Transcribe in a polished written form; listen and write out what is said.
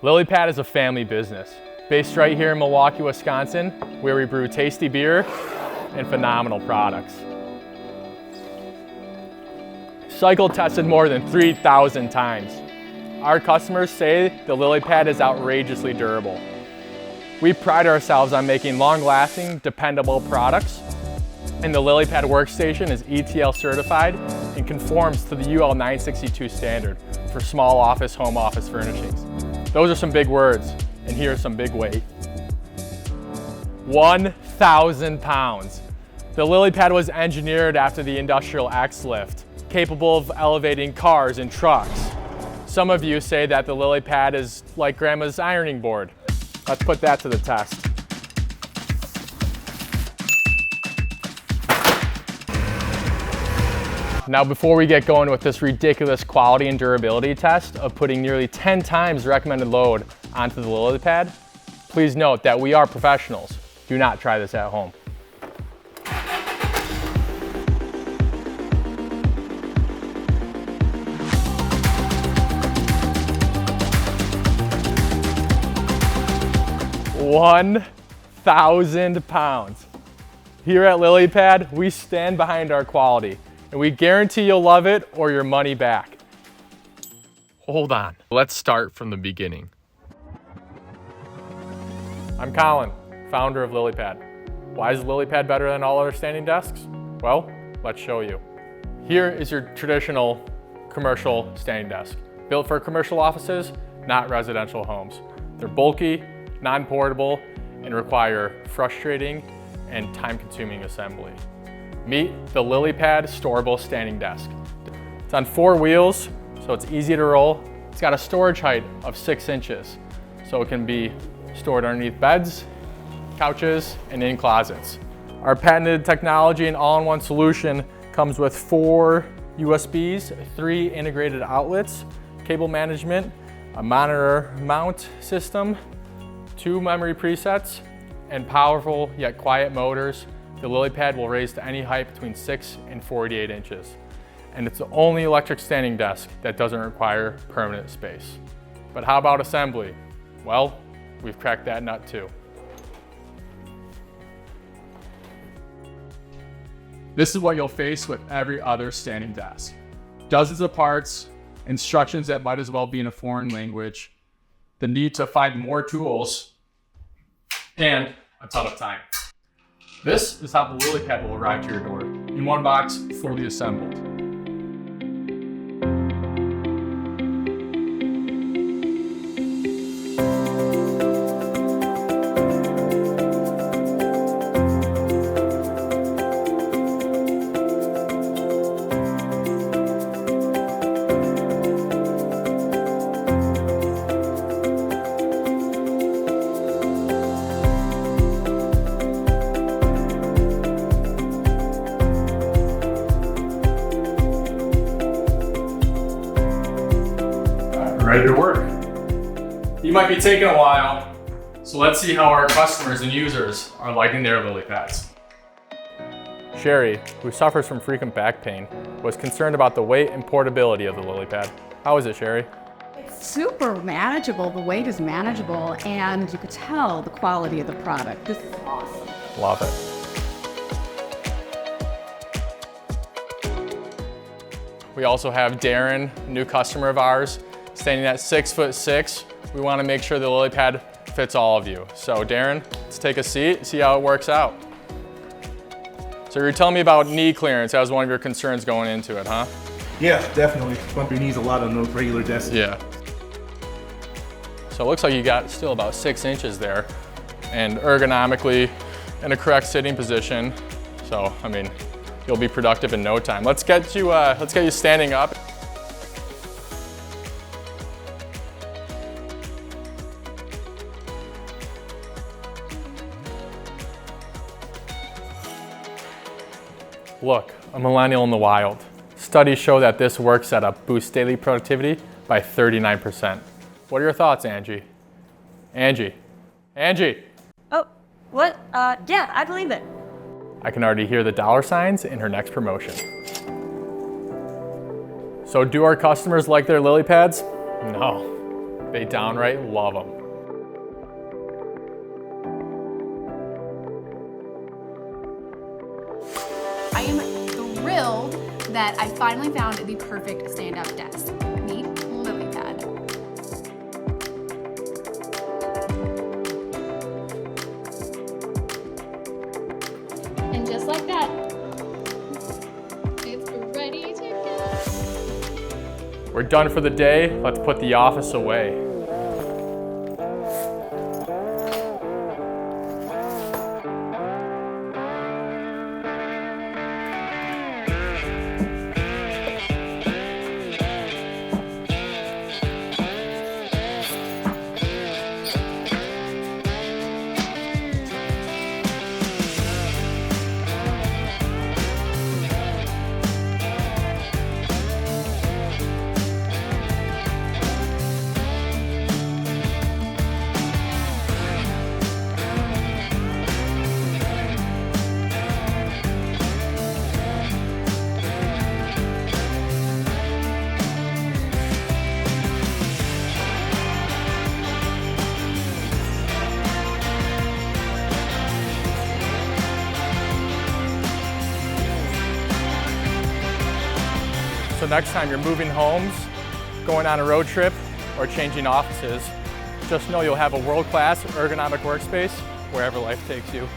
Lillipad is a family business based right here in Milwaukee, Wisconsin, where we brew tasty beer and phenomenal products. Cycle tested more than 3,000 times. Our customers say the Lillipad is outrageously durable. We pride ourselves on making long-lasting, dependable products, and the Lillipad Workstation is ETL certified and conforms to the UL 962 standard for small office, home office furnishings. Those are some big words, and here's some big weight. 1,000 pounds. The Lillipad was engineered after the industrial X lift, capable of elevating cars and trucks. Some of you say that the Lillipad is like grandma's ironing board. Let's put that to the test. Now, before we get going with this ridiculous quality and durability test of putting nearly 10 times the recommended load onto the Lillipad, please note that we are professionals. Do not try this at home. $1,000 pounds. Here at Lillipad, we stand behind our quality, and we guarantee you'll love it or your money back. Hold on, let's start from the beginning. I'm Colin, founder of Lillipad. Why is Lillipad better than all other standing desks? Well, let's show you. Here is your traditional commercial standing desk, built for commercial offices, not residential homes. They're bulky, non-portable, and require frustrating and time-consuming assembly. Meet the Lillipad storable standing desk. It's on 4 wheels, so it's easy to roll. It's got a storage height of 6 inches, so it can be stored underneath beds, couches, and in closets. Our patented technology and all-in-one solution comes with 4 USBs, 3 integrated outlets, cable management, a monitor mount system, 2 memory presets, and powerful yet quiet motors. The Lillipad will raise to any height between 6 and 48 inches. And it's the only electric standing desk that doesn't require permanent space. But how about assembly? Well, we've cracked that nut too. This is what you'll face with every other standing desk. Dozens of parts, instructions that might as well be in a foreign language, the need to find more tools, and a ton of time. This is how the Lillipad will arrive to your door, in one box, fully assembled. Ready to work. You might be taking a while, so let's see how our customers and users are liking their Lillipads. Sherry, who suffers from frequent back pain, was concerned about the weight and portability of the Lillipad. How is it, Sherry? It's super manageable. The weight is manageable, and you could tell the quality of the product. This is awesome. Love it. We also have Darren, a new customer of ours, standing at 6'6". We want to make sure the Lillipad fits all of you. So Darren, let's take a seat, see how it works out. So you're telling me about knee clearance. That was one of your concerns going into it, huh? Yeah, definitely. Bump your knees a lot on those regular desks. Yeah. So it looks like you got still about 6 inches there, and ergonomically in a correct sitting position. So, I mean, you'll be productive in no time. Let's get you standing up. Look, a millennial in the wild. Studies show that this work setup boosts daily productivity by 39%. What are your thoughts, Angie? Angie? Oh, what? Yeah, I believe it. I can already hear the dollar signs in her next promotion. So do our customers like their Lillipads? No. They downright love them. I am thrilled that I finally found the perfect stand-up desk. Meet Lillipad. And just like that, it's ready to go. We're done for the day. Let's put the office away. So next time you're moving homes, going on a road trip, or changing offices, just know you'll have a world-class ergonomic workspace wherever life takes you.